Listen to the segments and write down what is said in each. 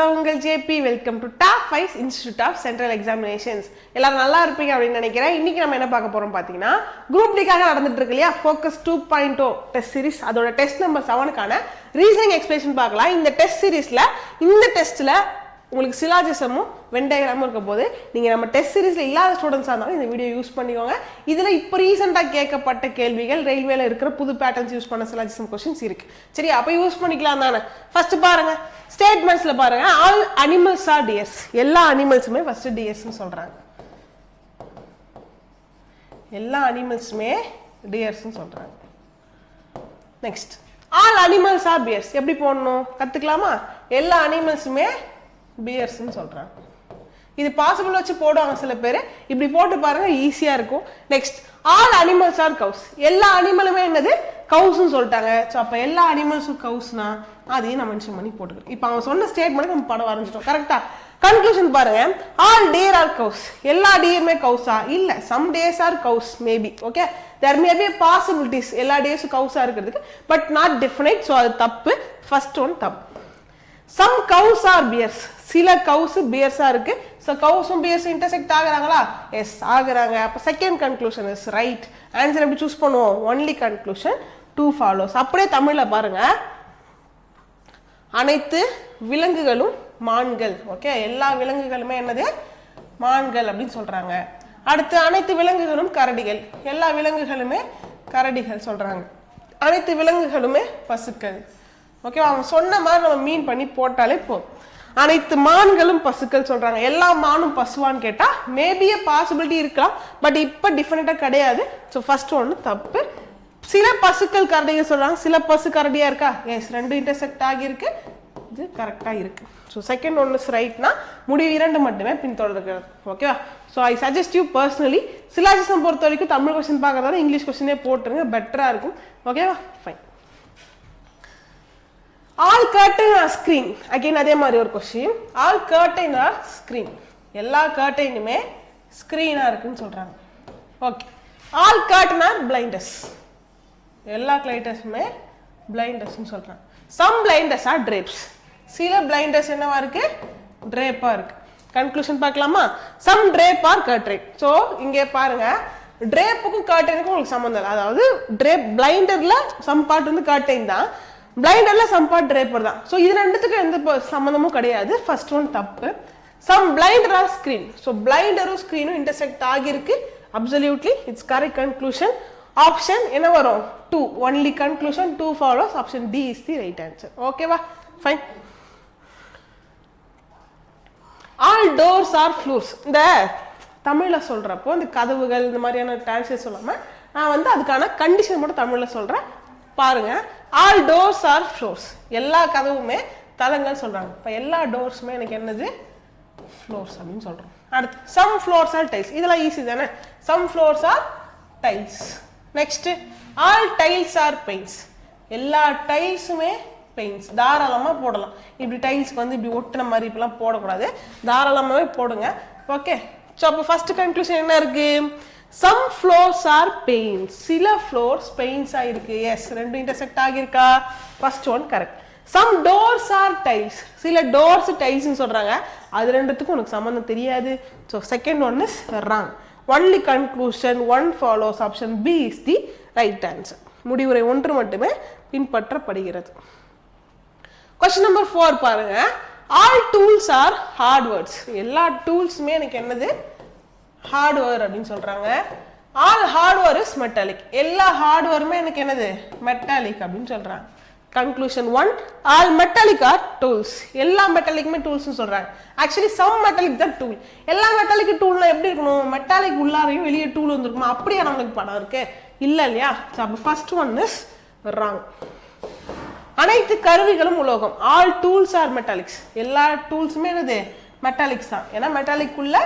நான் உங்கள் JP. Welcome to top 5 institute of central examinations. எல்லாரும் நல்லா இருப்பீங்க அப்படின்னு நினைக்கிறேன். இன்னைக்கு நம்ம என்ன பார்க்க போறோம் பார்த்தீங்கன்னா, குரூப் டிக்காக நடந்துட்டு இருக்கு இல்லையா, ஃபோக்கஸ் 2.0 டெஸ்ட் சீரிஸ், அதோட டெஸ்ட் நம்பர் 7க்கான ரீசனிங் எக்ஸ்பிளேஷன் பார்க்கலாம். இந்த டெஸ்ட் சீரிஸ்ல இந்த டெஸ்ட்ல உங்களுக்கு சிலாஜிசமும் வெண்டைகிராமும் இருக்க போது நீங்கள் நம்ம டெஸ்ட் சீரீஸில் இல்லாத ஸ்டூடெண்ட்ஸாக இருந்தாலும் இந்த வீடியோ யூஸ் பண்ணிக்கோங்க. இதில் இப்போ ரீசெண்டாக கேட்கப்பட்ட கேள்விகள், ரயில்வேல இருக்கிற புது பேட்டர்ன்ஸ் யூஸ் பண்ண சிலாஜிசம் கொஸ்டின்ஸ் இருக்கு. சரி, அப்போ யூஸ் பண்ணிக்கலாம் தானே. ஃபர்ஸ்ட் பாருங்க, ஸ்டேட்மெண்ட்ஸில் பாருங்க, ஆல் அனிமல்ஸ் ஆர் டியர்ஸ். எல்லா அனிமல்ஸுமே ஃபர்ஸ்ட் டியர்ஸ்ன்னு சொல்றாங்க. எல்லா அனிமல்ஸுமே டியர்ஸ்ன்னு சொல்றாங்க. Next, all animals are bears. எப்படி போடணும் கத்துக்கலாமா? எல்லா அனிமல்ஸுமே பியர்ஸ்ன்னு சொல்றாங்க. இது பாசிபிள் வச்சு போடுவாங்க சில பேர். இப்படி போட்டு பாருங்க, ஈஸியா இருக்கும். Next, all animals are cows. எல்லா அனிமலுமே என்னது? கவுஸ்ன்னு சொல்லிட்டாங்க. ஸோ அப்போ எல்லா அனிமல்ஸும் கவுஸ்னா அதையும் நம்ம மென்ஷன் பண்ணி போட்டுக்கிறோம். இப்போ அவங்க சொன்ன ஸ்டேட்மெண்ட் நம்ம படம் வரைஞ்சிட்டோம். கரெக்டா? கன்க்ளூஷன் பாருங்க, ஆல் டேர் ஆர் கவுஸ். எல்லா டேருமே கவுஸா? இல்ல, some days are cows maybe. Okay, there may be possibilities எல்லா டேஸும் கவுஸா இருக்கிறதுக்கு, பட் நாட் டெஃபினைட். ஸோ அது தப்பு. ஃபர்ஸ்ட் ஒன் தப்பு. Some cows are bears. சில கவுஸ் பியர்ஸா இருக்கு. ஸோ கவுஸும் பியர்ஸும் இன்டர்செக்ட் ஆகுறாங்களா? எஸ், ஆகுறாங்க. அப்போ second conclusion is right. Answer எப்படி சூஸ் பண்ணுவோம்? Only conclusion 2 follows. அப்படியே தமிழ்ல பாருங்க, அனைத்து விலங்குகளும் மான்கள். ஓகே, எல்லா விலங்குகளுமே என்னது? மான்கள் அப்படின்னு சொல்றாங்க. அடுத்து, அனைத்து விலங்குகளும் கரடிகள். எல்லா விலங்குகளுமே கரடிகள் சொல்றாங்க. அனைத்து விலங்குகளுமே பசுக்கள். ஓகே, அவங்க சொன்ன மாதிரி நம்ம மீன் பண்ணி போட்டாலே போதும். அனைத்து மான்களும் பசுக்கள் சொல்றாங்க. எல்லா மானும் பசுவான்னு கேட்டா மேபி பாசிபிலிட்டி இருக்கலாம், பட் இப்ப டிஃபரெண்டா கிடையாது. ஸோ ஃபர்ஸ்ட் ஒன்று தப்பு. சில பசுக்கள் கரடிகள் சொல்றாங்க. சில பசு கரடியா இருக்கா? எஸ், ரெண்டு இன்டர்செக்ட் ஆகியிருக்கு. இது கரெக்டா இருக்கு. ஸோ செகண்ட் ஒன் இஸ் ரைட்னா முடிவு 2 மட்டுமே பின்தொடர்கிறது. ஓகேவா? So I suggest you personally syllogism பொறுத்த வரைக்கும் தமிழ் கொஸ்டின் பார்க்கறதால இங்கிலீஷ் கொஸ்டினே போட்டுருங்க, பெட்டரா இருக்கும். ஓகேவா? Fine. All curtain are screen. Again அதே மாதிரி ஒரு question, all curtain are screen. எல்லா கர்டைனுமே ஸ்கிரீனா இருக்குன்னு சொல்றாங்க. Okay, all curtain are blinders. எல்லா கிளைண்டர்ஸுமே பிளைண்டர்ஸ்னு சொல்றாங்க. Some blinders are drapes. சில பிளைண்டர்ஸ் என்னவா இருக்கு? drape-ஆ இருக்கு. கன்க்ளூஷன் பார்க்கலாமா? Some drape are curtain. So இங்கே பாருங்க, drape-க்கும் curtain-க்கும் உங்களுக்கு சம்பந்தம் இல்லை. அதாவது drape பிளைண்டர்ல சம் பார்ட் வந்து curtain தான், பிளைண்டர்ல சம் பார்ட் draper தான். ஸோ இது ரெண்டுத்துக்கும் எந்த சம்பந்தமும் கிடையாது. ஃபர்ஸ்ட் ஒன் தப்பு. Some blinder are screen. So பிளைண்டரும் ஸ்கிரீனும் இன்டர்செக்ட் ஆகியிருக்கு. Absolutely it's correct conclusion. Option என்ன வரும்? 2. Only conclusion 2 follows. Option D is the right answer. ஓகேவா? Fine. All doors are floors. இந்த தமிழ்ல சொல்றப்போ இந்த கதவுகள் இந்த மாதிரியான டிரான்ஸ்லேட் சொல்லாம நான் வந்து அதுக்கான கண்டிஷன் மட்டும் தமிழ்ல சொல்றேன். பாருங்க, ஆல் டோர்ஸ் ஆர் ஃப்ளோர்ஸ். எல்லா கதவுமே தளங்கள் சொல்றாங்க. இப்போ எல்லா டோர்ஸுமே எனக்கு என்னது? ஃப்ளோர்ஸ் அப்படின்னு சொல்றோம். அடுத்து, சம் ஃப்ளோர்ஸ் ஆர் டைல்ஸ். இதெல்லாம் ஈஸி தானே. Some floors are tiles. Next, all tiles are paints. எல்லா டைல்ஸுமே பெயிண்ட்ஸ். தாராளமாக போடலாம். இப்படி டைல்ஸ்க்கு வந்து இப்படி ஒட்டின மாதிரி இப்பெல்லாம் போடக்கூடாது, தாராளமாகவே போடுங்க. ஓகே, ஸோ அப்போ ஃபர்ஸ்ட் கன்க்ளூஷன் என்ன இருக்கு? Some floors are paints. சில ஃப்ளோர்ஸ் பெயிண்ட்ஸா இருக்கு. எஸ், ரெண்டு இன்டர்செக்ட் ஆகியிருக்கா? First one correct. Some doors are tiles. சில டோர்ஸ் டைல்ஸ்னு சொல்றாங்க. அது ரெண்டுத்துக்கும் உனக்கு சம்பந்தம் தெரியாது. So second one is wrong. Only conclusion 1 follows. Option B is the right answer. முடிவுரை 1 மட்டுமே பின்பற்றப்படுகிறது. கொஸ்டின் நம்பர் 4 பாருங்க, ஆல் டூல்ஸ் ஆர் ஹார்ட்வேர்ட்ஸ். எல்லா டூல்ஸுமே எனக்கு என்னது? ஹார்ட்வேர் அப்படின்னு சொல்றாங்க. All hardware is metallic. எல்லா ஹார்ட்வேருமே எனக்கு என்னது? மெட்டாலிக் அப்படின்னு சொல்றாங்க. Conclusion 1, all metallic are tools. எல்லா மெட்டாலிக்குமே டூல்ஸ்னு சொல்றாங்க. ஆக்சுவலி சம் மெட்டாலிக் தான் டூல். எல்லா மெட்டாலிக் டூல்னா எப்படி இருக்கணும்? மெட்டாலிக் உள்ளாரையும் வெளியே டூல் வந்துருக்குமா? அப்படியே நம்மளுக்கு படம் இருக்கு இல்ல இல்லையா? அப்போ ஃபர்ஸ்ட் ஒன் இஸ் ராங். அனைத்து கருவிகளும் உலோகம். All tools are metallics. எல்லா டூல்ஸுமே என்னது? மெட்டாலிக்ஸ் தான். ஏன்னா மெட்டாலிக் உள்ள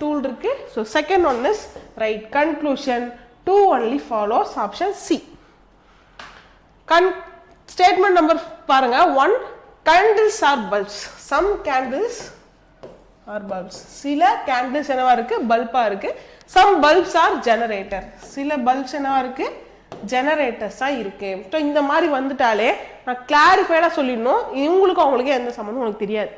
டூல் இருக்கு. So second one is right. Conclusion 2 only follows. Option C. Statement number பாருங்க, 1, candles are bulbs. Some candles are bulbs. சில கேண்டில்ஸ் என்னவா இருக்கு? பல்பா இருக்கு. Some bulbs are generator. சில பல்ப்ஸ் என்னவா இருக்கு? ஜெனரேட்டர்ஸா இருக்கு. ஸோ இந்த மாதிரி வந்துட்டாலே நான் கிளாரிஃபைடா சொல்லிடணும். இவங்களுக்கும் அவங்களுக்கும் எந்த சம்மந்தம் உங்களுக்கு தெரியாது.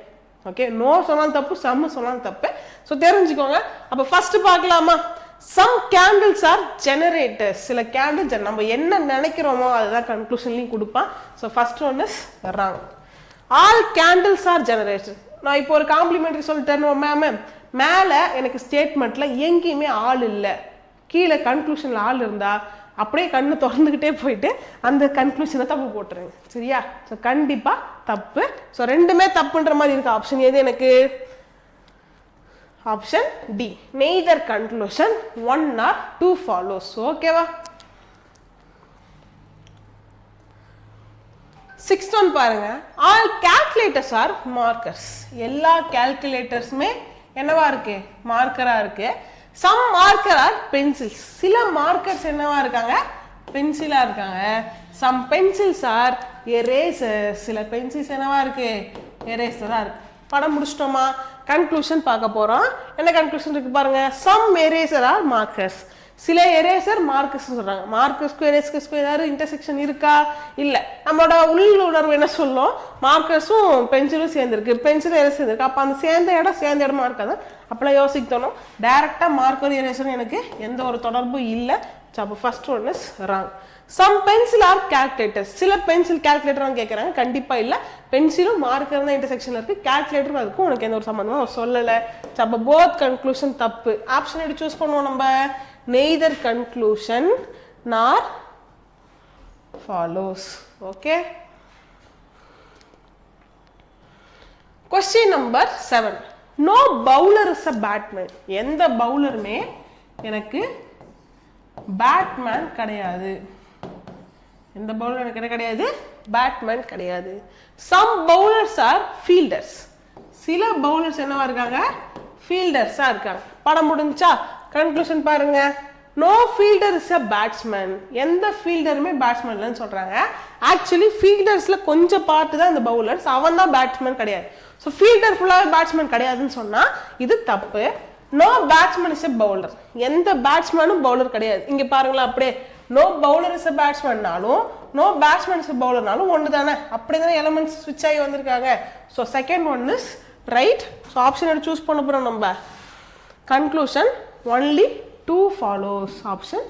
ஓகே, நோ சொன்னாலும் தப்பு, சம் சொன்னாலும் தப்பு. ஸோ தெரிஞ்சுக்கோங்க. அப்போ ஃபர்ஸ்ட் பார்க்கலாமா? Some candles are generators. சில கேண்டில் நம்ம என்ன நினைக்கிறோமோ அதுதான் கன்க்ளூஷன்லையும் கொடுப்பான். So first one is wrong. All candles are generator. நான் இப்போ ஒரு காம்ப்ளிமெண்ட்ரி சொல்லிட்டேன் மேம், மேலே எனக்கு ஸ்டேட்மெண்ட்ல எங்கேயுமே ஆள் இல்லை, கீழே கன்க்ளூஷன்ல ஆள் இருந்தா அப்படியே கண்ணு திறந்துக்கிட்டே போயிட்டு அந்த கன்க்ளூஷனை தப்பு போட்டுருங்க. சரியா? ஸோ கண்டிப்பா தப்பு. ஸோ ரெண்டுமே தப்புன்ற மாதிரி இருக்கு. ஆப்ஷன் எது எனக்கு? Option D, neither conclusion 1 or 2 follows. ஓகேவா? 6th one பாருங்க. All calculators are markers. எல்லா கால்குலேட்டர்ஸுமே என்னவா இருக்கு? மார்க்கரா இருக்கு. Some marker are pencils. சில மார்க்கர்ஸ் என்னவா இருக்காங்க? பென்சிலா இருக்காங்க. Some pencils are eraser. சில பென்சில்ஸ் என்னவா இருக்கு? எரேசரா இருக்கு. படம் முடிச்சிட்டோமா? கன்க்ளூஷன் பார்க்க போறோம். என்ன கன்க்ளூஷன் இருக்கு பாருங்க. Some eraser are markers. சில எரேசர் மார்க்கர்ஸ் சொல்றாங்க. மார்க்கர்ஸ்க்கு எரேசர்ஸ்க்கு ஏதாவது இன்டர்செக்ஷன் இருக்கா? இல்ல. நம்மளோட உள்ளுணர்வு என்ன சொல்லும்? மார்க்கர்ஸும் பென்சிலும் சேர்ந்துருக்கு, பென்சிலும் எரேசர் சேர்ந்துருக்கு. அப்ப அந்த சேர்ந்த இடமா இருக்காது. அப்பெல்லாம் யோசிக்க தோணும். டைரக்டா மார்க்கர் எரேசர் எனக்கு எந்த ஒரு தொடர்பும் இல்லை. அப்போ first one is wrong. Some pencil are calculators. சில பென்சில் கால்குலேட்டர் கேட்கறாங்க. கண்டிப்பா இல்ல. பென்சிலும் மார்க்கர் தான் இன்டர்செக்ஷன்ல இருக்கு. கால்குலேட்டரும் அதுக்கும் உனக்கு எந்த ஒரு சம்பந்தமும் சொல்லல. அப்போ போத் கன்க்ளூஷன் தப்பு. ஆப்ஷன் எடுத்து சூஸ் பண்ணுவோம் நம்ம. நெய்தர் கன்க்ளூஷன் நார் follows. Okay. Question number 7. No bowler is a batman. எந்த பவுலருமே எனக்கு பேட்மேன் கிடையாது. எந்த பவுலர் எனக்கு கிடையாது? பேட்மேன் கிடையாது. Some bowlers are fielders. சில பவுலர்ஸ் என்னவா இருக்காங்க? ஃபீல்டர்ஸா இருக்காங்க. படம் முடிஞ்சா? கன்க்ளூஷன் பாருங்க. No fielder is a batsman. எந்த ஃபீல்டருமே பேட்ஸ்மேன் இல்லைன்னு சொல்றாங்க. ஆக்சுவலி ஃபீல்டர்ஸ்ல கொஞ்சம் பார்ட்டு தான் இந்த பவுலர்ஸ். அவன் தான் பேட்ஸ்மேன் கிடையாது. ஸோ ஃபீல்டர் ஃபுல்லாக பேட்ஸ்மேன் கிடையாதுன்னு சொன்னா இது தப்பு. No batsman is a bowler. எந்த பேட்ஸ்மேனும் பவுலர் கிடையாது. இங்க பாருங்களா, அப்படியே நோ பவுலர் இஸ் எ பேட்ஸ்மேன்னாலும் நோ பேட்ஸ்மேன் இஸ் எ பவுலர்னாலும் ஒன்று தானே. அப்படி தானே எலமெண்ட்ஸ் ஸ்விட்ச் ஆகி வந்திருக்காங்க. So second one is right. So option எடுத்து சூஸ் பண்ண போறோம் நம்ம. Conclusion only 2 follows. Option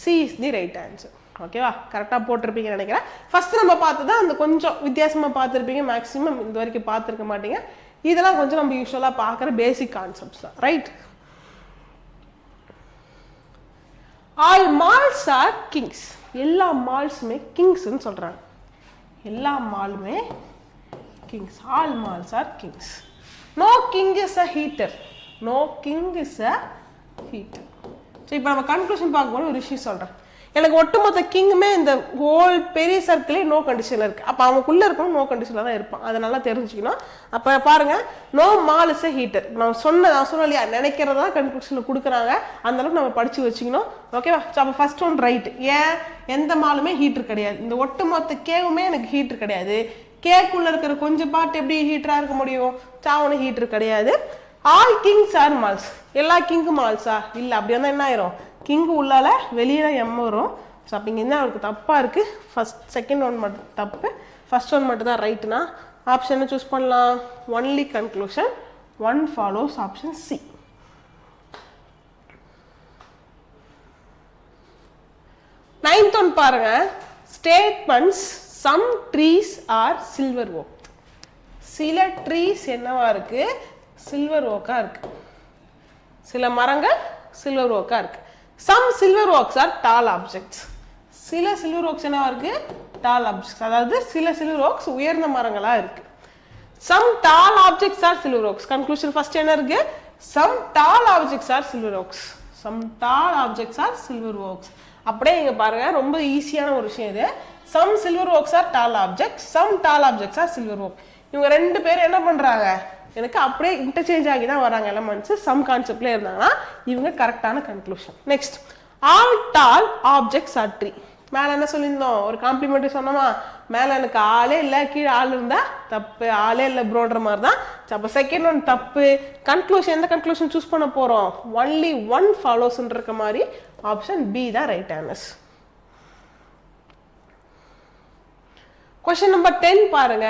C is the right answer. ஓகேவா? கரெக்டாக போட்டிருப்பீங்கன்னு நினைக்கிறேன். ஃபர்ஸ்ட் நம்ம பார்த்தது அந்த கொஞ்சம் வித்தியாசமாக பார்த்துருப்பீங்க. மேக்ஸிமம் இந்த வரைக்கும் பார்த்துருக்க மாட்டீங்க. இதெல்லாம் கொஞ்சம் நம்ம யூஸ்வலாக பார்க்குற பேசிக் கான்செப்ட்ஸ் தான். Right. All malls are kings. எல்லா மால்ஸுமே கிங்ஸ்ன்னு சொல்றாங்க. எல்லா மாலுமே கிங்ஸ். All malls are kings. No king is a heater. No king is a heater. So இப்போ நம்ம கன்க்ளூஷன் பார்க்கும்போது ஒரு விஷயம் சொல்றேன். எனக்கு ஒட்டுமொத்த கிங்குமே இந்த ஹோல் பெரிய சர்க்கிளே நோ கண்டிஷன்ல இருக்கு. அப்போ அவனுக்குள்ள இருக்கணும் நோ கண்டிஷன்ல தான் இருப்பான். அதை நல்லா தெரிஞ்சுக்கணும். அப்போ பாருங்க, no mall is a heater. நான் சொன்னேன் இல்லையா, நினைக்கிறதா கன்க்ளூஷன்ல கொடுக்குறாங்க. அந்த அளவுக்கு நம்ம படிச்சு வச்சுக்கணும். ஓகேவா? அப்போ ஃபர்ஸ்ட் ஒன் ரைட். ஏன்? எந்த மாலுமே ஹீட்டர் கிடையாது. இந்த ஒட்டுமொத்த கேவுமே எனக்கு ஹீட்டர் கிடையாது. கேக்குள்ள இருக்கிற கொஞ்சம் பார்ட் எப்படி ஹீட்டரா இருக்க முடியும்? சாவனு ஹீட்டர் கிடையாது. All kings are malls. எல்லா கிங்கு மால்ஸா? இல்லை. அப்படி வந்தால் என்ன ஆயிரும்? கிங்கு உள்ளால வெளியில எம் வரும். ஸோ அப்போ இங்கே என்ன அவருக்கு தப்பாக இருக்கு? ஃபர்ஸ்ட் செகண்ட் ஒன் மட்டும் தப்பு, ஃபர்ஸ்ட் ஒன் மட்டும் தான் ரைட்னா ஆப்ஷன் சூஸ் பண்ணலாம். Only conclusion 1 follows. Option C. Ninth one பாருங்க. Statements some trees are silver oak. சில ட்ரீஸ் என்னவா இருக்கு? சில்வர் ஓக்கா இருக்கு. சில மரங்கள் சில்வர் ஓக்கா இருக்கு. Some silver oaks are tall objects. சில சில்வர் ஓக்ஸ் என்னவா இருக்கு? Tall objects. அதாவது சில சில்வர் ஓக்ஸ் உயர்ந்த மரங்களா இருக்கு. Some tall objects are silver oaks. Conclusion first என்ன இருக்கு? Some tall objects are silver oaks. Some tall objects are silver oaks. அப்படியே இங்க பாருங்க, ரொம்ப ஈஸியான ஒரு விஷயம் இது. Some silver oaks are tall objects, some tall objects are silver oak. இவங்க ரெண்டு பேரும் என்ன பண்றாங்க? எனக்கு அப்படியே இன்டர்சேஞ்ச் ஆகி தான் வராங்க எலமெண்ட்ஸ். சம் கான்செப்ட்ல இருந்தாங்கன்னா இவங்க கரெக்டான conclusion. Next, all tall objects are tree. மேல என்ன சொல்லியிருந்தோம்? ஒரு காம்ப்ளிமெண்ட்ரி சொன்னோமா? மேல எனக்கு ஆளே இல்லை, கீழே ஆள் இருந்தா தப்பு. ஆளே இல்லை ப்ரோன்ற மாதிரி தான். அப்போ செகண்ட் ஒன் தப்பு. கன்க்ளூஷன் எந்த கன்க்ளூஷன் சூஸ் பண்ண போறோம்? ஒன்லி 1 follows இருக்க மாதிரி ஆப்ஷன் பி தான் ரைட் ஆன்சர். Question number 10 பாருங்க.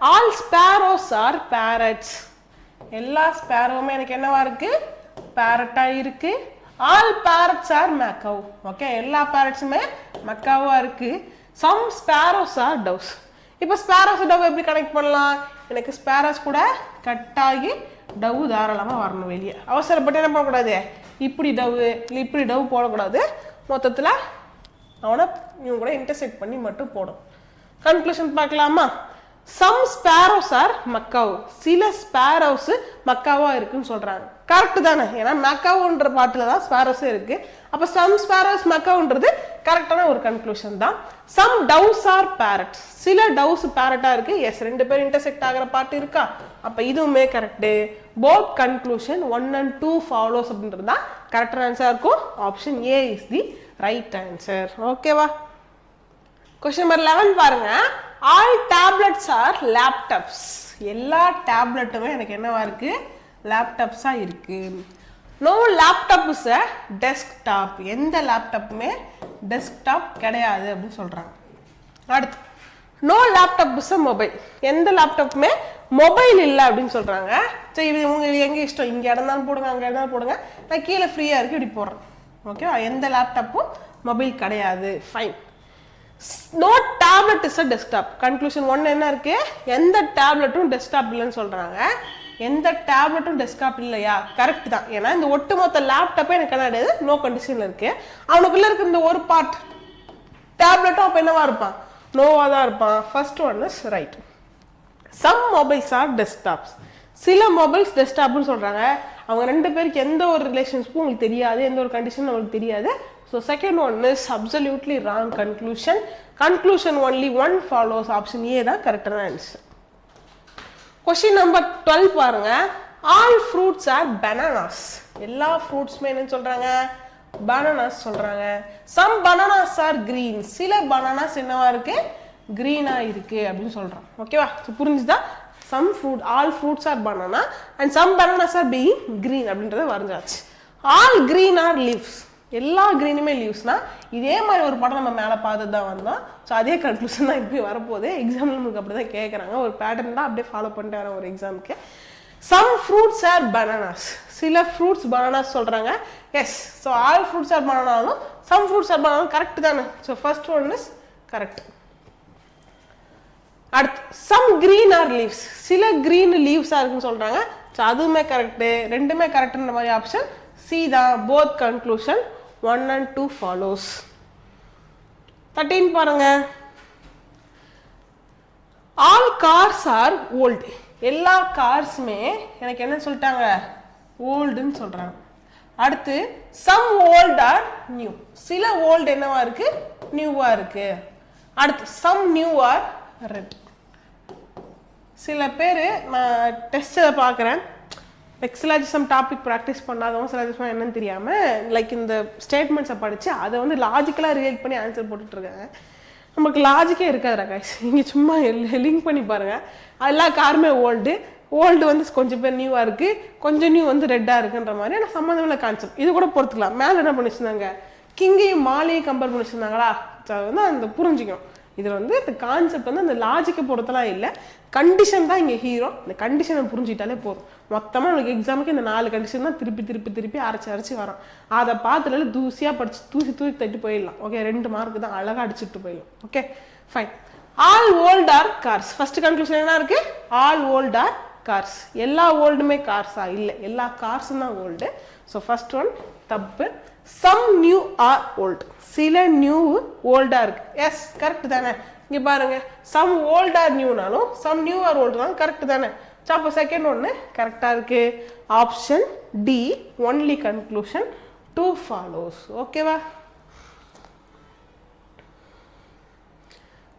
All sparrows are parrots. எல்லா ஸ்பேரோவுமே எனக்கு என்னவா இருக்கு பேரட்டா இருக்கு ஆல் பேரட்ஸ் ஆர் மேக்கவ் ஓகே எல்லா பேரட்ஸுமே மெக்காவா இருக்கு சம் ஸ்பேரோஸ் ஆர் டவ்ஸ் இப்போ ஸ்பேரோஸ் டவ் எப்படி கனெக்ட் பண்ணலாம் எனக்கு ஸ்பேரோஸ் கூட கட் ஆகி டவ் தாராளமாக வரணும் வெளியே அவசரப்பட்டு என்ன பண்ணக்கூடாது இப்படி டவ் இல்லை இப்படி டவ் போடக்கூடாது மொத்தத்தில் அவனை இவங்க கூட இன்டர்செக்ட் பண்ணி மட்டும் போடும் கன்க்ளூஷன் பார்க்கலாமா சம் ஸ்பேரோஸ் ஆர் மக்காவ் சில ஸ்பேரோஸ் மக்காவா இருக்குன்னு சொல்றாங்க கரெக்ட் தானே ஏன்னா மக்காவுன்ற பாட்டில் தான் ஸ்பேரோஸே இருக்கு அப்போ சம் ஸ்பேரோஸ் மக்காவுன்றது கரெக்டான ஒரு கன்க்ளூஷன் தான் சம் டவ்ஸ் ஆர் பேரட்ஸ் சில டவ்ஸ் பேரட்டா இருக்கு எஸ் ரெண்டு பேரும் இன்டர்செக்ட் ஆகிற பாட்டு இருக்கா அப்போ இதுவுமே correct both conclusion 1 and 2 follows அப்படின்றது தான் கரெக்டான ஆன்சர் இருக்கும் option A is the right answer ஓகேவா கொஸ்டின் நம்பர் 11 பாருங்க ஆல் டேப்லெட்ஸ் ஆர் லேப்டாப்ஸ் எல்லா டேப்லெட்டுமே எனக்கு என்னவா இருக்கு லேப்டாப்ஸா இருக்கு no laptop is a desktop எந்த லேப்டாப்புமே டெஸ்க்டாப் கிடையாது அப்படின்னு சொல்றாங்க அடுத்து no laptop is a mobile எந்த லேப்டாப்புமே மொபைல் இல்லை அப்படின்னு சொல்றாங்க சரி இது உங்களுக்கு எங்க இஷ்டம் இங்க இடம்தான் போடுங்க அங்க இடம்தான் போடுங்க நான் கீழே ஃப்ரீயா இருக்கு இப்படி போடுறேன் ஓகே எந்த லேப்டாப்பும் மொபைல் கிடையாது fine no tablet is a desktop conclusion 1 என்ன இருக்கு எந்த டேப்லெட்டும் டெஸ்க்டாப் இல்லைன்னு சொல்றாங்க எந்த டேப்லெட்டும் டெஸ்க்டாப் இல்லையா கரெக்ட் தான் ஏன்னா இந்த ஒட்டுமொத்த லேப்டாப்பே எனக்கு கிடையாது நோ கண்டிஷன்ல இருக்கு அவனுக்குள்ள இருக்க இந்த ஒரு பார்ட் டேப்லெட்டும் அப்ப என்னவா இருப்பான் நோவா தான் இருப்பான் first one is right some mobiles are desktops சில மொபைல்ஸ் டெஸ்க்டாப்னு சொல்றாங்க அவங்க ரெண்டு பேருக்கு எந்த ஒரு ரிலேஷன்ஷிப்பும் உங்களுக்கு தெரியாது எந்த ஒரு கண்டிஷனும் உங்களுக்கு தெரியாது so second one is absolutely wrong conclusion only one follows option A தான் கரெக்டான ஆன்சர் question number 12 பாருங்க all fruits are bananas எல்லா ஃப்ரூட்ஸ்மே என்ன சொல்றாங்க bananas சொல்றாங்க some bananas are green சில bananas என்னவா இருக்கு green-ஆ இருக்கு அப்படின்னு சொல்றோம் ஓகேவா புரிஞ்சுதா some fruit all fruits are banana and some bananas are being green அப்படின்றத வரைஞ்சாச்சு all green are leaves எல்லா கிரீனுமே லீவ்ஸ்னா இதே மாதிரி ஒரு படம் நம்ம மேலே பார்த்துட்டு தான் வந்தோம் ஸோ அதே கன்க்ளூஷன் தான் இப்படி வரப்போகுது எக்ஸாம்பிள் நமக்கு அப்படி தான் கேட்குறாங்க ஒரு பேட்டர்ன் தான் அப்படியே ஃபாலோ பண்ணிட்டு வரேன் ஒரு எக்ஸாமுக்கு சம் ஃப்ரூட்ஸ் ஆர் பனானாஸ் சில ஃப்ரூட்ஸ் பனானாஸ் சொல்கிறாங்க yes so all fruits are பனானாலும் சம் ஃப்ரூட்ஸ் ஆர் பனானாலும் கரெக்ட் தானே so first one is correct அடுத்து சம் கிரீன் ஆர் லீவ்ஸ் சில கிரீன் லீவ்ஸாக இருக்குன்னு சொல்கிறாங்க ஸோ அதுவுமே கரெக்டு ரெண்டுமே கரெக்டுன்ற மாதிரி ஆப்ஷன் சி தான் போத் கன்க்ளூஷன் 1 and 2 follows 13 பாருங்க all cars are old எல்லா கார்ஸ்மே எனக்கு என்ன சொல்லிட்டாங்க ஓல்டுன்னு சொல்றாங்க அடுத்து some old are new சில ஓல்டு என்னவா இருக்கு நியூவா இருக்கு அடுத்து some new are red சில பேர் நான் டெஸ்ட்டில் பார்க்குறேன் சிலாஜிசம் டாபிக் ப்ராக்டிஸ் பண்ணாதவங்க சிலாஜிசம் என்னன்னு தெரியாமல் லைக் இந்த ஸ்டேட்மெண்ட்ஸை படித்து அதை வந்து லாஜிக்கலாக ரிலேட் பண்ணி ஆன்சர் போட்டுட்ருக்காங்க நமக்கு லாஜிக்கே இருக்காது கைஸ் இங்கே சும்மா லிங்க் பண்ணி பாருங்கள் எல்லா காருமே ஓல்டு வந்து கொஞ்சம் பேர் நியூவாக இருக்குது கொஞ்சம் நியூ வந்து ரெட்டாக இருக்குன்ற மாதிரி ஆனால் சம்மந்தமில்ல கான்செப்ட் இது கூட பொறுத்துக்கலாம் மேலே என்ன பண்ணிச்சுருந்தாங்க கிங்கையும் மாலையும் கம்பேர் பண்ணிச்சுருந்தாங்களா அது வந்து அந்த புரிஞ்சுக்கும் இதில் வந்து இந்த கான்செப்ட் வந்து அந்த லாஜிக்கை பொறுத்தலாம் இல்லை கண்டிஷன் தான் இங்கே ஹீரோ இந்த கண்டிஷனை புரிஞ்சுக்கிட்டாலே போதும் மொத்தமாக உங்களுக்கு எக்ஸாமுக்கு இந்த 4 கண்டிஷன் தான் திருப்பி அரைச்சி வரோம் அதை பார்த்துட்டு தூசியாக படிச்சு தூசி தட்டி போயிடலாம் ஓகே 2 மார்க்கு தான் அழகாக அடிச்சுட்டு போயிடலாம் okay fine all old are cars first conclusion என்ன இருக்கு ஆல் ஓல்ட் ஆர் கார்ஸ் எல்லா ஓல்டுமே கார்ஸா இல்லை எல்லா கார்ஸும் தான் ஓல்டு ஸோ ஃபர்ஸ்ட் ஒன் தப்பு சம் நியூ ஆர் ஓல்டு சில நியூ ஓல்டா இருக்கு எஸ் கரெக்ட் தானே இங்க பாருங்க சம் ஓல்ட் ஆர் நியூனாலும் சம் நியூ ஆர் ஓல்டுனாலும் கரெக்ட் தானே அப்போ செகண்ட் ஒன்று கரெக்டாக இருக்கு option D only conclusion 2 follows ஓகேவா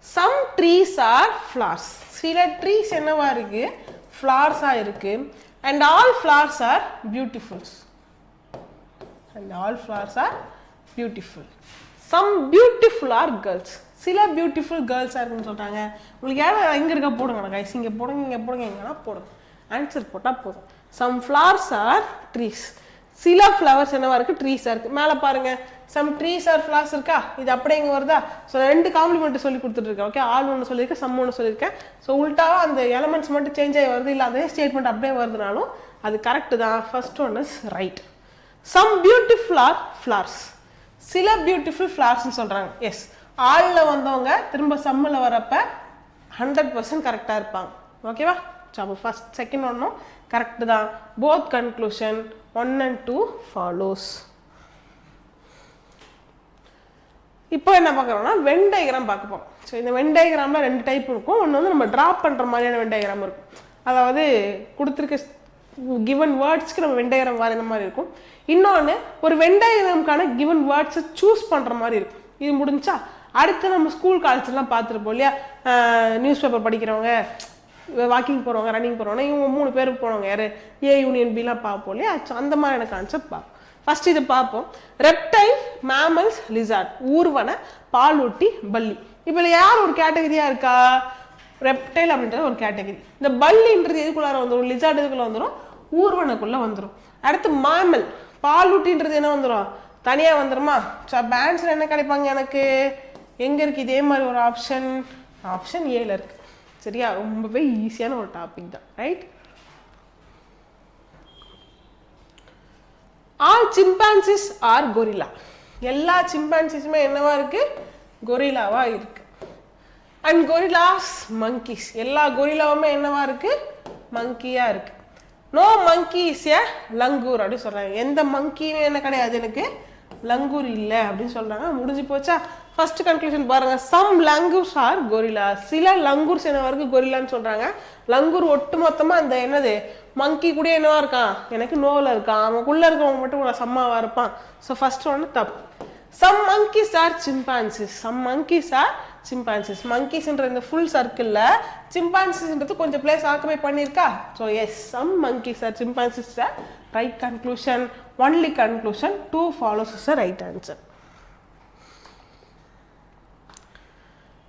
சம் ட்ரீஸ் ஆர் ஃப்ளார்ஸ் சில ட்ரீஸ் என்னவா இருக்கு ஃப்ளார்ஸா இருக்கு and all flowers are beautifuls and all flowers are beautiful some beautiful are girls சில பியூட்டிஃபுல் கேர்ள்ஸாக இருக்குன்னு சொல்கிறாங்க உங்களுக்கு யாரும் எங்கே இருக்கா போடுங்க கைஸ் இங்கே போடுங்க எங்கன்னா போடுங்க ஆன்சர் போட்டால் போதும் சம் ஃப்ளவர்ஸ் ஆர் ட்ரீஸ் சில ஃப்ளவர்ஸ் என்னவா இருக்குது, ட்ரீஸாக இருக்குது. மேலே பாருங்கள், சம் ட்ரீஸ் ஆர் ஃப்ளவர்ஸ் இருக்கா, இது அப்படியே இங்கே வருதா? ஸோ 2 காம்ப்ளிமெண்ட் சொல்லி கொடுத்துட்ருக்கேன். ஓகே, ஆல் ஒன்று சொல்லியிருக்கேன், சம் ஒன்று சொல்லியிருக்கேன். ஸோ உல்ட்டாவாக அந்த எலமெண்ட்ஸ் மட்டும் சேஞ்ச் ஆகி வருது, இல்லை அதே ஸ்டேட்மெண்ட் அப்படியே வருதுனாலும் அது கரெக்டு தான். First one is right. Some beautiful are flowers, சில பியூட்டிஃபுல் ஃப்ளவர்ஸ்னு சொல்கிறாங்க. எஸ், ஆளில் வந்தவங்க திரும்ப சம்மில் வரப்ப 100% கரெக்டாக இருப்பாங்க. ஓகேவா? ஸோ அப்போ ஃபர்ஸ்ட் செகண்ட் ஒன்றும் கரெக்டு தான். Both conclusion 1 and 2 follows. இப்போ என்ன பார்க்குறோம்னா வென் டயக்ராம் பார்க்க போகிறோம். ஸோ இந்த வென் டயக்ராமில் 2 டைப் இருக்கும். ஒன்று வந்து நம்ம ட்ராப் பண்ணுற மாதிரியான வென் டயக்ராம் இருக்கும். அதாவது கொடுத்துருக்க கிவன் வேர்ட்ஸ்க்கு நம்ம வென் டயக்ராம் வரைகிற மாதிரி இருக்கும். இன்னொன்று ஒரு வென் டயக்ராமுக்கான கிவன் வேர்ட்ஸை சூஸ் பண்ணுற மாதிரி இருக்கும். இது முடிஞ்சா அடுத்து நம்ம ஸ்கூல் காலேஜ்லாம் பார்த்துருப்போம் இல்லையா, நியூஸ் பேப்பர் படிக்கிறவங்க, வாக்கிங் போகிறவங்க, ரன்னிங் போகிறவங்க, இவங்க 3 பேருக்கு போனவங்க யார், ஏ யூனியன் பிலாம் பார்ப்போம் இல்லையா. அந்த மாதிரியான கான்செப்ட் பார்ப்போம். ஃபர்ஸ்ட் இது பார்ப்போம். ரெப்டைல், மேமல்ஸ், லிசார்ட், ஊர்வன, பாலூட்டி, பல்லி. இப்போ யார் ஒரு கேட்டகரியாக இருக்கா? ரெப்டைல் அப்படின்றது ஒரு கேட்டகரி. இந்த பல்லின்றது எதுக்குள்ளார வந்துடும், லிசார்ட் எதுக்குள்ள வந்துடும், ஊர்வனக்குள்ளே வந்துடும். அடுத்து மேமல், பாலூட்டின்றது என்ன வந்துடும், தனியாக வந்துடுமா? ஸோ அப்போ ஆன்சர் என்ன கிடைப்பாங்க எனக்கு, எங்கே இருக்குது இதே மாதிரி ஒரு ஆப்ஷன், ஆப்ஷன் ஏல இருக்குது. சரியா? ரொம்பவே ஈஸியான ஒரு டாபிக் தான். Right? All chimpanzees are gorilla, எல்லா சிம்பான்சிஸுமே என்னவா இருக்கு, கொரில்லாவா இருக்கு. அண்ட் கொரில்லாஸ் மங்கீஸ், எல்லா கொரில்லாவுமே என்னவா இருக்கு, மங்கியா இருக்கு. No monkey is a langur அப்படின்னு சொல்றாங்க. எந்த மங்கியுமே என்ன கிடையாது எனக்கு லங்கூர் இல்லை அப்படின்னு சொல்றாங்க. முடிஞ்சு போச்சா? ஃபர்ஸ்ட் கன்க்ளூஷன் பாருங்க. சம் லங்கூர்ஸ் ஆர் கொரில்லா, சில லங்கூர்ஸ் என்னவா இருக்கு, கொரில்லான்னு சொல்றாங்க. லங்கூர் ஒட்டு மொத்தமா அந்த என்னது மங்கி கூட என்னவா இருக்கான், எனக்கு நோவில் இருக்கான், அவனுக்குள்ள இருக்கவங்க மட்டும் சம்மாவா இருப்பான். ஸோ ஃபர்ஸ்ட் ஒன்று தப்பு. சம் monkeys are chimpanzees, some monkeys are chimpanzees. monkeysன்ற இந்த ஃபுல் சர்க்கிளில் chimpanzeesன்றது கொஞ்சம் பிளேஸ் ஆக்குபை பண்ணியிருக்கா. So yes, some monkeys are chimpanzees. Right conclusion, only conclusion, 2 follows is the right answer.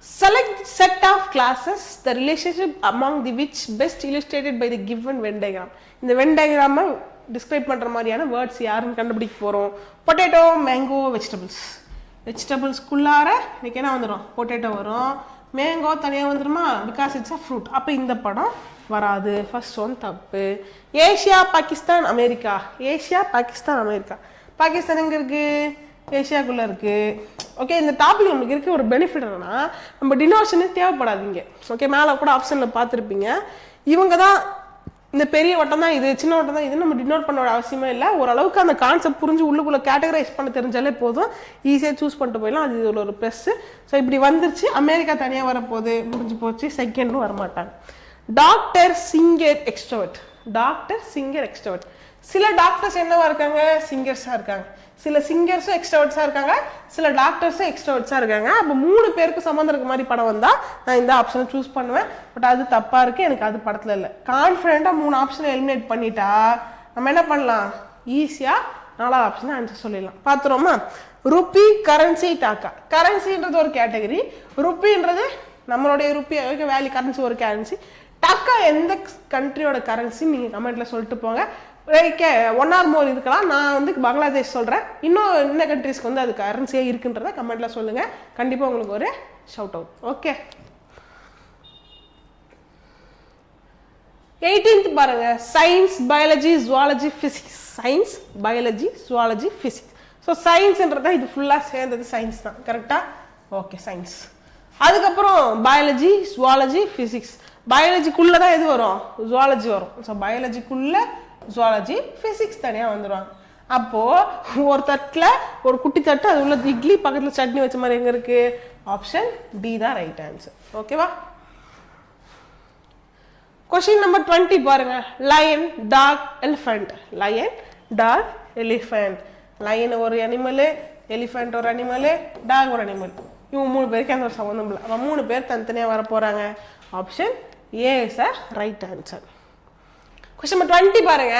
Select set of classes, the relationship among the which best illustrated by the given Venn diagram. இந்த Venn diagram describe பண்ணுற மாதிரியான words யாருன்னு கண்டுபிடிக்க போகிறோம். Potato, mango, vegetables. வெஜிடபிள்ஸ்குள்ளார இன்னைக்கு என்ன வந்துடும், potato வரும். மேங்கோ தனியாக வந்துடுமா, பிகாஸ் இட்ஸ் அ ஃப்ரூட். அப்போ இந்த படம் வராது. ஃபர்ஸ்ட் ஒன் தப்பு. Asia, Pakistan, America. Asia, Pakistan, America. Pakistan எங்கே இருக்குது, ஏஷியாக்குள்ளே இருக்குது. ஓகே, இந்த டாபிக் நமக்கு இருக்க ஒரு பெனிஃபிட் என்னன்னா நம்ம டினோஷனே தேவைப்படாதீங்க. ஓகே, மேலே கூட ஆப்ஷனில் பார்த்துருப்பீங்க. இவங்க தான் இந்த பெரிய வட்டம் தான் இது, சின்ன வட்டம் தான் இது, நம்ம டினோட் பண்ண அவசியமே இல்லை. ஓரளவுக்கு அந்த கான்செப்ட் புரிஞ்சு உள்ளுக்குள்ளே கேட்டகரைஸ் பண்ண தெரிஞ்சாலே போதும், ஈஸியாக சூஸ் பண்ணிட்டு போயிடலாம். அது இதில் ஒரு ப்ளஸ்ஸு. ஸோ இப்படி வந்துருச்சு. அமெரிக்கா தனியாக வரப்போகுது, முடிஞ்சு போச்சு. செகண்டும் வரமாட்டாங்க. Doctor, singer, extrovert. Doctor, singer, extrovert. சில டாக்டர்ஸ் என்னவா இருக்காங்க, சிங்கர்ஸாக இருக்காங்க. சில சிங்கர்ஸும் எக்ஸ்ட்ரோவர்ட்ஸாக இருக்காங்க, சில டாக்டர்ஸும் எக்ஸ்ட்ரோவர்ட்ஸாக இருக்காங்க. அப்போ 3 பேருக்கு சம்மந்தம் இருக்க மாதிரி படம் வந்தால் நான் இந்த ஆப்ஷனை சூஸ் பண்ணுவேன். பட் அது தப்பாக இருக்குது, எனக்கு அது படத்தில் இல்லை. கான்ஃபிடென்ட்டாக 3 ஆப்ஷனை எலிமினேட் பண்ணிட்டா நம்ம என்ன பண்ணலாம், ஈஸியாக 4வது ஆப்ஷனை ஆன்சர் சொல்லிடலாம். பார்த்துருவோமா? Rupee, currency, taka. கரன்சின்றது ஒரு கேட்டகரி, ருப்பின்றது நம்மளுடைய ருப்பி வேல்யூ கரன்சி ஒரு கரன்சி. டாக்கா எந்த கண்ட்ரியோட கரன்சி நீங்கள் கமெண்ட்டில் சொல்லிட்டு போங்க. ஓகே, 1 or more இருக்கலாம். நான் வந்து பங்களாதேஷ் சொல்கிறேன். இன்னும் என்ன கண்ட்ரிஸ்க்கு வந்து அது கரன்சியாக இருக்குன்றத கமெண்ட்டில் சொல்லுங்கள். கண்டிப்பாக உங்களுக்கு ஒரு ஷவுட் அவுட். ஓகே, 18th பாருங்க. Science, biology, zoology, physics. Science, biology, zoology, physics. So சயின்ஸ்ன்றதா இது ஃபுல்லாக சேர்ந்தது சயின்ஸ் தான். கரெக்டாக? Okay, science. அதுக்கப்புறம் பயாலஜி, ஜுவாலஜி, ஃபிசிக்ஸ். பயாலஜிக்குள்ளே தான் எது வரும், ஜுவாலஜி வரும். ஸோ பயாலஜிக்குள்ளே ஜுவாலஜி, ஃபிசிக்ஸ் தனியாக வந்துடுவாங்க. அப்போது ஒரு தட்டில் ஒரு குட்டி தட்டு, அது உள்ள இட்லி, பக்கத்தில் சட்னி வச்ச மாதிரி எங்கே இருக்குது, ஆப்ஷன் டி தான் ரைட் ஆன்சர். ஓகேவா? கொஸ்டின் நம்பர் 20 பாருங்க. Lion, dog, elephant. Lion, dog, elephant. Lion ஒரு அனிமலு, எலிஃபண்ட் ஒரு அனிமலு, டாக் ஒரு அனிமல். இவங்க 3 பேருக்கு அந்த ஒரு சம்மந்தம் இல்லை. அவன் 3 பேர் தனித்தனியாக வர போகிறாங்க. Option A is a right answer. Question number 20 பாருங்க.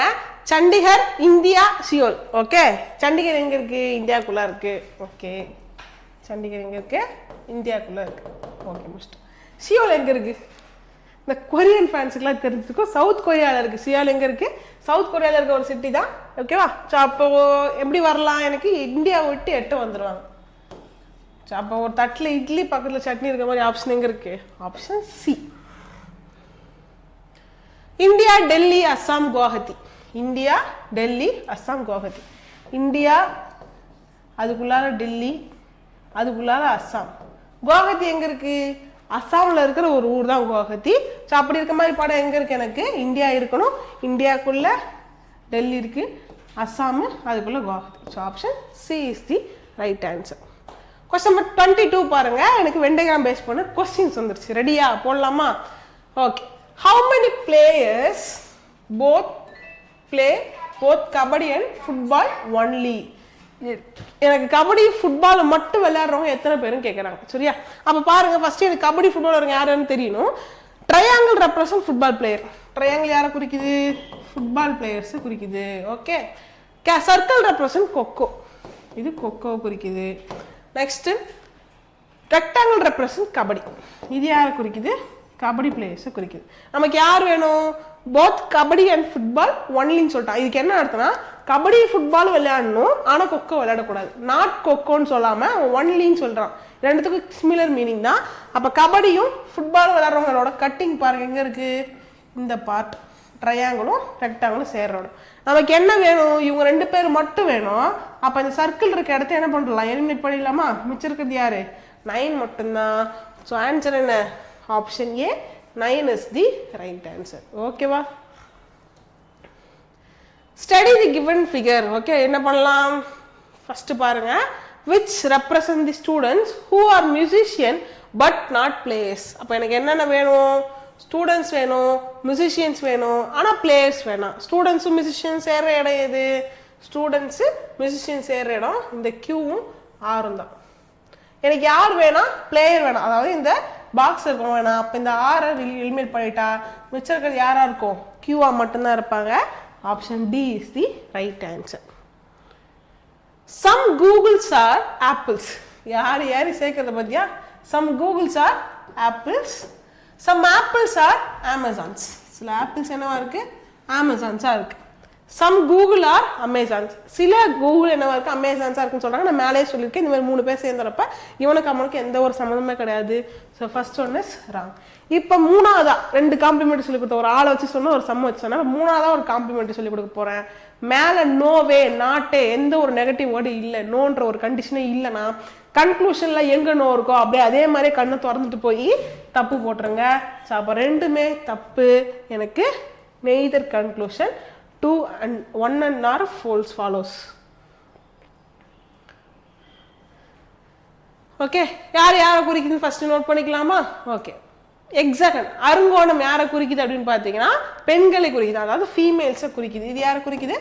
Chandigarh, India, Seoul. Okay, Chandigarh எங்கே இருக்குது, இந்தியாவுக்குள்ளே இருக்குது. ஓகே, சண்டிகர் எங்கே இருக்குது, இந்தியாவுக்குள்ளே இருக்குது. ஓகே, முடிச்சிட்டோம். சியோல் எங்கே இருக்குது, இந்த கொரியன் ஃபேன்ஸுக்குலாம் தெரிஞ்சிருக்கும். சவுத் கொரியாவில் இருக்குது. சியால் எங்கே இருக்குது? சவுத் கொரியாவில் இருக்க ஒரு சிட்டி தான். ஓகேவா? ஸோ அப்போ எப்படி வரலாம்? எனக்கு இந்தியாவை விட்டு 8 வந்துடுவாங்க. ஸோ அப்போ ஒரு தட்டில் இட்லி பக்கத்தில் சட்னி இருக்கிற மாதிரி ஆப்ஷன் எங்கே இருக்குது? Option C. India, Delhi, Assam, Guwahati. India, Delhi, Assam, Guwahati. India, அதுக்குள்ளார டெல்லி, அதுக்குள்ளார அஸ்ஸாம். குவாஹாத்தி எங்கே இருக்குது? அஸ்ஸாமில் இருக்கிற ஒரு ஊர் தான் குவாஹாத்தி. ஸோ அப்படி இருக்க மாதிரி படம் எங்கே இருக்குது? எனக்கு இந்தியா இருக்கணும். இந்தியாவுக்குள்ளே டெல்லி இருக்குது, அஸ்ஸாமு, அதுக்குள்ளே Guwahati. So option C is the right answer. Question number 22 பாருங்க. எனக்கு வெண்டைக்காய் பேஸ் பண்ண கொஸ்டின்ஸ் வந்துருச்சு. ரெடியா? போடலாமா? Okay. How many players play both kabaddi and football only? எனக்கு கபடி ஃபுட்பால் மட்டும் விளையாடுறவங்க எத்தனை பேரும் கேட்குறாங்க. சரியா? அப்போ பாருங்க, ஃபர்ஸ்ட் எனக்கு கபடி ஃபுட்பால் யாருன்னு தெரியணும். Triangle represent football player. Triangle யாரை குறிக்குது? ஃபுட்பால் பிளேயர்ஸ் குறிக்குது. ஓகே. Circle represent kho kho. இது கொக்கோ குறிக்குது. Next rectangle represent kabaddi. இது யாரை குறிக்குது? கபடி பிளேயர்ஸை குறிக்குது. நமக்கு யார் வேணும்? போத் கபடி அண்ட் ஃபுட்பால் ஒன்லின்னு சொல்லிட்டான். இதுக்கு என்ன அர்த்தம்னா, கபடி ஃபுட்பால் விளையாடணும், ஆனால் கொக்கோ விளையாடக்கூடாது. நாட் கொக்கோன்னு சொல்லாமல் ஒன்லின்னு சொல்கிறான். ரெண்டுத்துக்கும் சிமிலர் மீனிங் தான். அப்போ கபடியும் ஃபுட்பாலும் விளையாடுறவங்களோட கட்டிங் பாருங்க எங்கே இருக்குது? இந்த பார்ட் ட்ரையாங்கிளும் ரெக்டாங்கிளும் சேர்றோட. நமக்கு என்ன வேணும்? இவங்க 2 பேர் மட்டும் வேணும். அப்போ இந்த சர்க்கிள் இருக்க இடத்த என்ன பண்ணலாம்? எலிமினேட் பண்ணிடலாமா? மிச்சம் இருக்கிறது யாரு? 9 மட்டும்தான். ஸோ ஆன்சர் என்ன? Option A, 9 is the right answer. ஓகேவா? ஸ்டடி தி கிவன் ஃபிகர். ஓகே, என்ன பண்ணலாம்? ஃபர்ஸ்ட் பாருங்க, which represent the students who are musician but not players. அப்போ எனக்கு என்னென்ன வேணும்? ஸ்டூடெண்ட்ஸ் வேணும், மியூசிஷியன்ஸ் வேணும், ஆனால் பிளேயர்ஸ் வேணாம். ஸ்டூடெண்ட்ஸும் மியூசிஷியன்ஸ் சேர்ற இடம் எது? ஸ்டூடெண்ட்ஸு மியூசிஷியன்ஸ் சேர்ற இடம் இந்த கியூவும் ஆரும் தான். எனக்கு யார் வேணாம்? பிளேயர் வேணாம். அதாவது இந்த பாக்ஸ் இருக்கும் வேணாம். அப்போ இந்த ஆரை எலிமினேட் பண்ணிட்டா மிச்சம் இருக்கிறது யாரா இருக்கும்? கியூவா மட்டும்தான் இருப்பாங்க. Option D is the right answer. Some Googles are Apples. யார் யார் சேர்க்கறத பத்தியா? Some Googles are Apples, some Apples are Amazons. சில ஆப்பிள்ஸ் என்னவா இருக்கு? அமேசான்ஸா இருக்கு. Some Google are Amazons. சில கூகுள் என்னவா இருக்கு? அமேசான்ஸா இருக்குன்னு சொல்றாங்க. நான் மேலே சொல்லியிருக்கேன், இந்த மாதிரி 3 பேர் சேர்ந்துறப்ப இவனுக்கு அவனுக்கு எந்த ஒரு சம்மந்தமே கிடையாது. So first one is wrong. இப்போ 3வதா 2 காம்ப்ளிமெண்ட் சொல்லி கொடுத்த ஒரு ஆளை வச்சு சொன்ன, ஒரு சம்ம வச்சு சொன்னா, 3வதா ஒரு காம்ப்ளிமெண்ட் சொல்லி கொடுக்க போறேன். மேலே நோவே, நாட்டே, எந்த ஒரு நெகட்டிவ் வேர்டு இல்லை, நோன்ற ஒரு கண்டிஷனே இல்லைன்னா கன்க்ளூஷன்ல எங்க நோ இருக்கோ அப்படியே அதே மாதிரி கண்ணை திறந்துட்டு போய் தப்பு போட்டுருங்க. ஸோ அப்போ 2மே தப்பு. எனக்கு neither conclusion 2 and 1 and are false follows. Okay, யார் யாரை குறிக்குதுன்னு ஃபர்ஸ்ட் நோட் பண்ணிக்கலாமா? ஓகே. எக்ஸாக்ட் அருங்கோணம் யாரை குறிக்குது அப்படின்னு பார்த்தீங்கன்னா பெண்களை குறிக்குது, அதாவது ஃபீமேல்ஸை குறிக்குது. இது யாரை குறிக்குது?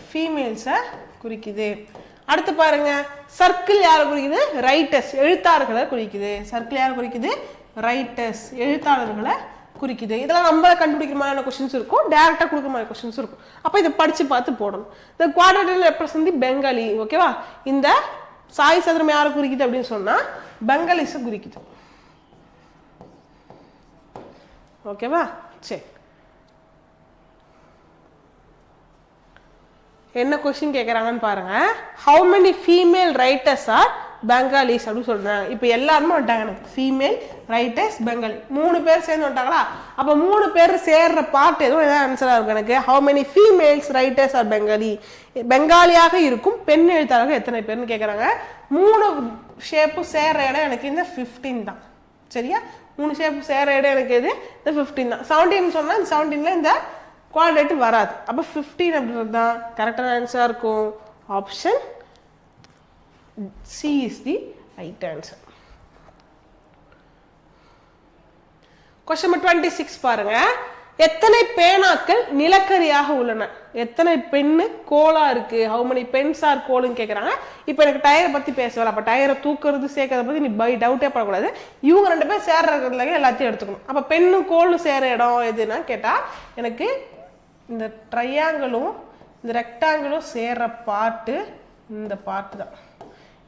ஃபீமேல்ஸை குறிக்குது. அடுத்து பாருங்க, சர்க்கிள் யாரை குறிக்குது? ரைட்டர்ஸ், எழுத்தாளர்களை குறிக்குது. சர்க்கிள் யாரை குறிக்குது? ரைட்டர்ஸ், எழுத்தாளர்களை குறிக்குது. இதெல்லாம் நம்ம கண்டுபிடிக்கிற மாதிரியான கொஸ்டின்ஸ் இருக்கும், டைரக்டா கொடுக்குற மாதிரி கொஸ்டின்ஸ் இருக்கும். அப்போ இதை படிச்சு பார்த்து போடணும். இந்த குவாட்ரேட்டர் ரெப்ரசன்ட் தி பெங்காலி. ஓகேவா? இந்த சாய் சதுரம் யாரை குறிக்குது அப்படின்னு சொன்னா பெங்காலிஸை குறிக்குது. ஓகேவா? சரி, என்ன கொஸ்டின் கேட்குறாங்கன்னு பாருங்க. How many female writers are Bengalis அப்படின்னு சொல்றாங்க. இப்போ எல்லாருமே வந்துட்டாங்க. எனக்கு ஃபீமேல் ரைட்டர்ஸ் பெங்காலி 3 பேர் சேர்ந்து வந்துட்டாங்களா? அப்போ 3 பேர் சேர்ற பார்ட் எதுவும் எதாவது ஆன்சராக இருக்கும் எனக்கு. How many females writers are Bengali. பெங்காலியாக இருக்கும் பெண் எழுத்தாளர்கள் எத்தனை பேர்னு கேட்குறாங்க. 3 ஷேப்பு சேர்ற இடம் எனக்கு இந்த 15 தான். சரியா? 3 ஷேப்பு சேர்ற இடம் எனக்கு எது? இந்த 15 தான். 17 சொன்னால் இந்த 17ல இந்த குவாட்ரேட்டர் வராது. அப்போ 15 அப்படின்றது தான் கரெக்டான ஆன்சராக இருக்கும். Option C is the right answer. Question number 26 பாருங்க. எத்தனை பேனாக்கள் நிலக்கரியாக உள்ளன? எத்தனை பென்னு கோலா இருக்கு? how many pens are கோல்னு கேக்குறாங்க. இப்போ எனக்கு டயரை பத்தி பேசல. அப்ப டயரை தூக்குறது சேர்க்கறத பத்தி நீ பை டவுட்டே படக்கூடாது. இவங்க 2 பேர் சேர்றதுல எல்லாத்தையும் எடுத்துக்கணும். அப்ப பென்னும் கோலும் சேர இடம் எதுனா கேட்டா எனக்கு இந்த ட்ரையாங்கிளும் இந்த ரெக்டாங்கிளும் சேர்ற பார்ட் இந்த பார்ட் தான்.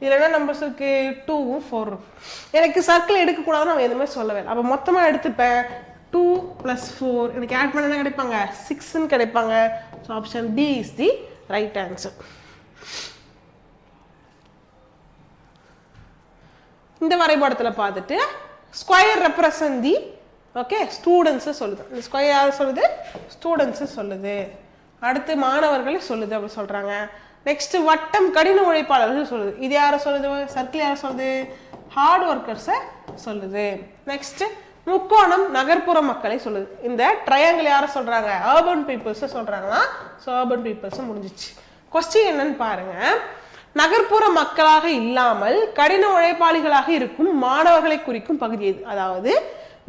இதில் என்ன நம்பர்ஸ் இருக்குது? 2 4 இருக்கு. எனக்கு சர்க்கிள் எடுக்கக்கூடாதுன்னு நான் எதுவுமே சொல்லவே இல்லை. அப்போ மொத்தமாக எடுத்துப்பேன். 2 + 4 எனக்கு ஆட் பண்ண என்ன கிடைப்பாங்க 6ன்னு கிடைப்பாங்க. So option D is the right answer. இந்த வரைபடத்தில் பார்த்துட்டு ஸ்கொயர் ரெப்ரசன்ட் தி ஓகே ஸ்டூடெண்ட்ஸை சொல்லுது. இந்த ஸ்கொயர் யார் சொல்லுது ஸ்டூடெண்ட்ஸை சொல்லுது. அடுத்து மாணவர்களை சொல்லுது அப்படி சொல்கிறாங்க. நெக்ஸ்ட் வட்டம் கடின உழைப்பாளர்கள் சொல்லுது. இது யாரை சொல்லுது சர்க்கிள் யாரை சொல்லுது ஹார்ட் ஒர்க்கர்ஸை சொல்லுது. நெக்ஸ்ட் முக்கோணம் நகர்ப்புற மக்களை சொல்லுது. இந்த ட்ரையாங்கிள் யாரை சொல்கிறாங்க அர்பன் பீப்புள்ஸை சொல்கிறாங்கன்னா ஸோ அர்பன் பீப்புள்ஸை முடிஞ்சிச்சு. கொஸ்டின் என்னன்னு பாருங்க. நகர்ப்புற மக்களாக இல்லாமல் கடின உழைப்பாளிகளாக இருக்கும் மாணவர்களை குறிக்கும் பகுதி எது? அதாவது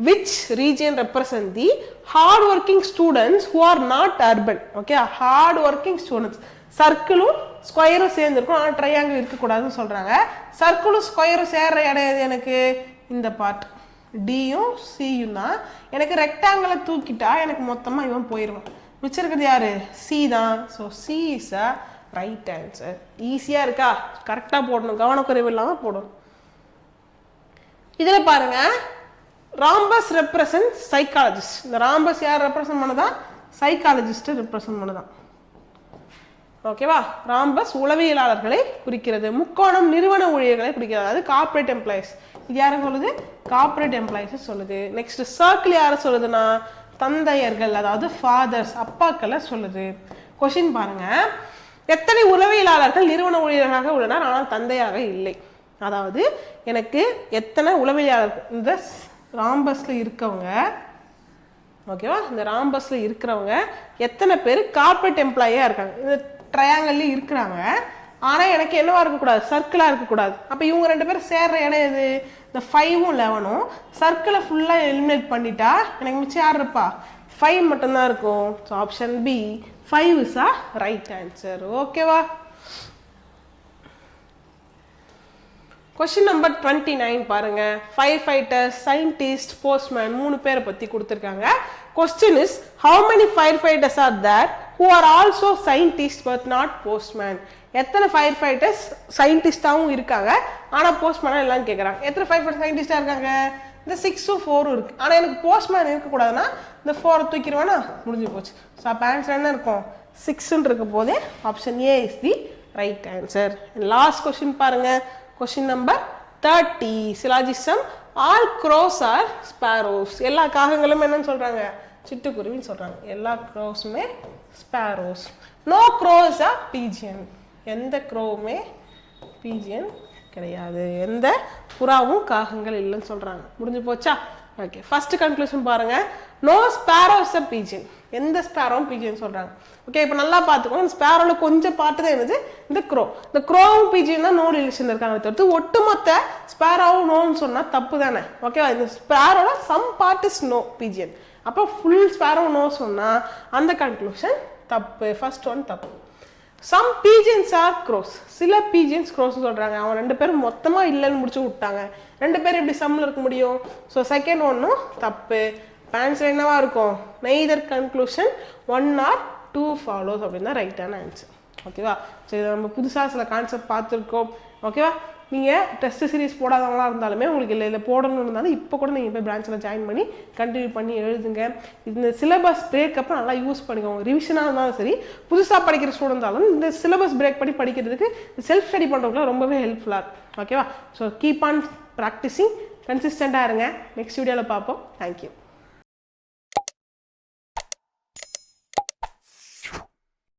which region represent the hard working students who are not urban? okay hard working students சர்க்கிளும் ஸ்கொயரும் சேர்ந்துருக்கும் ஆனால் ட்ரையாங்கிள் இருக்கக்கூடாதுன்னு சொல்கிறாங்க. சர்க்கிளும் ஸ்கொயரும் சேர்ற இடம் எது எனக்கு இந்த பார்ட் டியும் சியும் தான். எனக்கு ரெக்டாங்கிளை தூக்கிட்டா எனக்கு மொத்தமாக இவன் போயிடுவான். மிச்சம் இருக்கிறது யாரு சி தான். So C is a right answer. ஈஸியாக இருக்கா கரெக்டாக போடணும் கவனக்குறைவு இல்லாமல் போடணும். இதில் பாருங்க ராம்பஸ் ரெப்ரசன்ட் சைக்காலஜிஸ்ட். இந்த ராம்பஸ் யார் ரெப்ரசன்ட் பண்ணதான் சைக்காலஜிஸ்ட்டை ரெப்ரசன்ட் பண்ணதான். ஓகேவா ராம்பஸ் உளவியலாளர்களை குறிக்கிறது. முக்கோணம் நிறுவன ஊழியர்களை குறிக்கிறது. அது கார்பரேட் எம்ப்ளாயிஸ். இது யாரை சொல்லுது கார்பரேட் எம்ப்ளாயிஸை சொல்லுது. நெக்ஸ்ட் சர்க்கிள் யாரை சொல்லுதுன்னா தந்தையர்கள் அதாவது ஃபாதர்ஸ் அப்பாக்களை சொல்லுது. கொஸ்டின் பாருங்க எத்தனை உளவியலாளர்கள் நிறுவன ஊழியர்களாக உள்ளனர் ஆனால் தந்தையாக இல்லை? அதாவது எனக்கு எத்தனை உளவியலாளர்கள் இந்த ராம்பஸ்ல இருக்கவங்க ஓகேவா இந்த ராம்பஸ்ல இருக்கிறவங்க எத்தனை பேர் கார்பரேட் எம்ப்ளாயியா இருக்காங்க இந்த ட்ரையாங்கிள் இருக்கிறாங்க. ஆனால் எனக்கு என்னவா இருக்கக்கூடாது சர்க்கிளாக இருக்கக்கூடாது. அப்போ இவங்க ரெண்டு பேரும் சேர்ற இடம் எது இந்த 5ம் 11ம் சர்க்கிளை ஃபுல்லாக எலிமினேட் பண்ணிட்டா எனக்கு மிச்சம் யார் இருப்பா 5 மட்டும்தான் இருக்கும். So option B 5 is a right answer. ஓகேவா கொஸ்டின் நம்பர் 29 பாருங்க. ஃபயர் ஃபைட்டர்ஸ் சயின்டிஸ்ட் போஸ்ட்மேன் 3 பேரை பற்றி கொடுத்துருக்காங்க. Question is how many fire fighters are there who are also scientist but not postman? எத்தனை ஃபயர் ஃபைட்டர்ஸ் சயின்டிஸ்டாகவும் இருக்காங்க ஆனால் போஸ்ட்மேனாக எல்லாம் கேட்குறாங்க. எத்தனை ஃபயர் ஃபைட்டர் சயின்டிஸ்டாக இருக்காங்க இந்த 6ம் 4ம் இருக்குது. ஆனால் எனக்கு போஸ்ட்மேன் இருக்கக்கூடாதுன்னா இந்த 4 தூக்கிடுவேன்னா முடிஞ்சு போச்சு. ஸோ அப்போ ஆன்சர் என்ன இருக்கும் 6ன்னு இருக்க போதே option A is the right answer. Last question பாருங்க. Question number 30 syllogism all crows are sparrows. எல்லா காகங்களும் என்னன்னு சொல்கிறாங்க சிட்டுக்குருவின்னு சொல்கிறாங்க. எல்லா க்ரோஸுமே sparrows. No crows are pigeon. எந்த க்ரோவுமே பீஜியன் கிடையாது. எந்த புறாவும் காகங்கள் இல்லைன்னு சொல்கிறாங்க. முடிஞ்சு போச்சா ஓகே ஃபர்ஸ்ட் கன்க்ளூஷன் பாருங்க. No sparrow is a pigeon. எந்த ஸ்பாரோவும் பீஜியன் சொல்கிறாங்க. ஓகே இப்போ நல்லா பார்த்துக்கோங்க. இந்த ஸ்பாரோவில் கொஞ்சம் பார்ட்டு தான் என்னது இந்த க்ரோ. இந்த க்ரோவும் பீஜியன் தான் நோ ரிலேஷன் இருக்காங்க தவிர்த்து ஒட்டுமொத்த ஸ்பாரோவும் நோன்னு சொன்னால் தப்பு தானே. ஓகேவா இந்த ஸ்பாரோட some part is no pigeon. அப்போ ஃபுல் ஸ்பாரோ நோ சொன்னால் அந்த கன்க்ளூஷன் தப்பு. ஃபர்ஸ்ட் ஒன் தப்பு. Some pigeons are crows. சில பீஜியன்ஸ் க்ரோஸ் சொல்கிறாங்க. அவங்க 2 பேரும் மொத்தமாக இல்லைன்னு முடிச்சு விட்டாங்க. 2 பேர் எப்படி சம்மில் இருக்க முடியும்? ஸோ செகண்ட் ஒன்றும் தப்பு. ஆன்சர் என்னவா இருக்கும் நெய்தர் கன்க்ளூஷன் 1 or 2 ஃபாலோஸ் அப்படின்னு தான் ரைட்டான ஆன்சர். ஓகேவா சரி நம்ம புதுசாக சில கான்செப்ட் பார்த்துருக்கோம். ஓகேவா நீங்கள் டெஸ்ட் சீரிஸ் போடாதவங்களா இருந்தாலுமே உங்களுக்கு இல்லை போடணும்னு இருந்தாலும் இப்போ கூட நீங்கள் போய் பிரான்ச்சில் ஜாயின் பண்ணி கண்டினியூ பண்ணி எழுதுங்க. இந்த சிலபஸ் பிரேக்கப்போ நல்லா யூஸ் பண்ணிக்கோங்க. ரிவிஷனாக இருந்தாலும் சரி புதுசாக படிக்கிற ஸ்டூடெண்ட் இருந்தாலும் இந்த சிலபஸ் பிரேக் பண்ணி படிக்கிறதுக்கு செல்ஃப் ஸ்டடி பண்ணுறவங்களும் ரொம்பவே ஹெல்ப்ஃபுல்லாக இருக்கும். ஓகேவா ஸோ கீப் ஆன் ப்ராக்டிஸிங் கன்சிஸ்டண்ட்டாக இருங்க. நெக்ஸ்ட் வீடியோவில் பார்ப்போம். தேங்க்யூ.